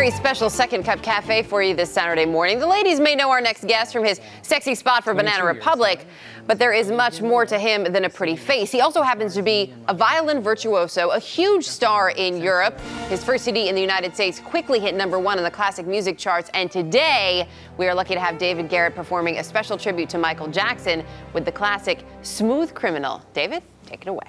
very special Second Cup Café for you this Saturday morning. The ladies may know our next guest from his sexy spot for Banana Republic, but there is much more to him than a pretty face. He also happens to be a violin virtuoso, a huge star in Europe. His first CD in the United States quickly hit #1 in the classic music charts, and today we are lucky to have David Garrett performing a special tribute to Michael Jackson with the classic Smooth Criminal. David, take it away.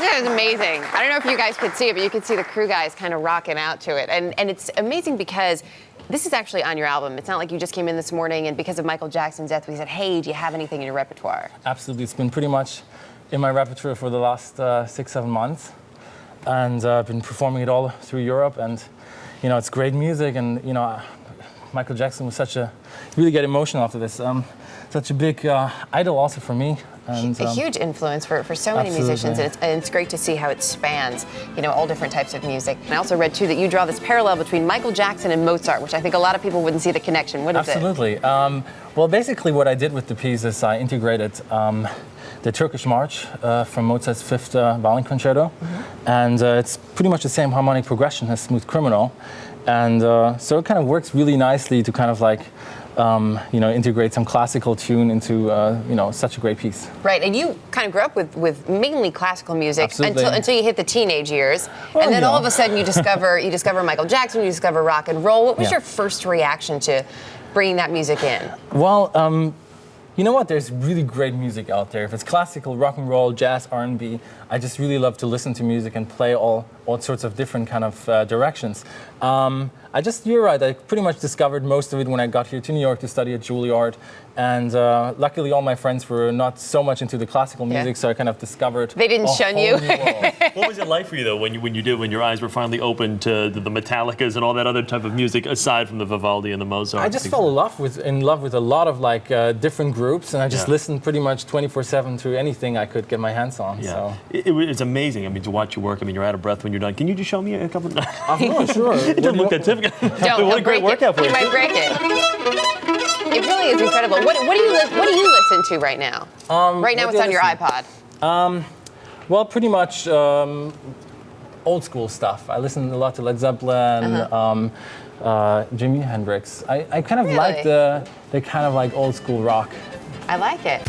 It was amazing. I don't know if you guys could see it, but you could see the crew guys kind of rocking out to it. And it's amazing because this is actually on your album. It's not like you just came in this morning and because of Michael Jackson's death, we said, hey, do you have anything in your repertoire? Absolutely. It's been pretty much in my repertoire for the last 6-7 months. And I've been performing it all through Europe. And, you know, it's great music. And, you know, Michael Jackson was really get emotional after this. Such a big idol also for me. And, a huge influence for so many musicians, and it's great to see how it spans, you know, all different types of music. And I also read, too, that you draw this parallel between Michael Jackson and Mozart, which I think a lot of people wouldn't see the connection. What is it? Absolutely. Well, basically what I did with the piece is I integrated the Turkish March from Mozart's Fifth Violin Concerto, and it's pretty much the same harmonic progression as Smooth Criminal, and so it kind of works really nicely to kind of like integrate some classical tune into such a great piece. Right, and you kind of grew up with mainly classical music Absolutely. until you hit the teenage years, and then all of a sudden you discover Michael Jackson, you discover rock and roll. What was your first reaction to bringing that music in? Well, you know what? There's really great music out there. If it's classical, rock and roll, jazz, R&B, I just really love to listen to music and play all all sorts of different kind of directions. You're right, I pretty much discovered most of it when I got here to New York to study at Juilliard. And luckily all my friends were not so much into the classical music, so I kind of discovered They didn't shun you. What was it like for you though when your eyes were finally open to the Metallicas and all that other type of music aside from the Vivaldi and the Mozart? I just fell in love with a lot of like different groups, and I just listened pretty much 24/7 to anything I could get my hands on. Yeah. So It's amazing. I mean, to watch you work. I mean, you're out of breath when you're done. Can you just show me a couple? no, sure. It didn't look that typical. What a great workout for you. You might break it. It really is incredible. What do you listen to right now? Right now it's on your iPod. Well, pretty much old school stuff. I listen a lot to Led Zeppelin, Jimi Hendrix. I kind of like the kind of like old school rock. I like it.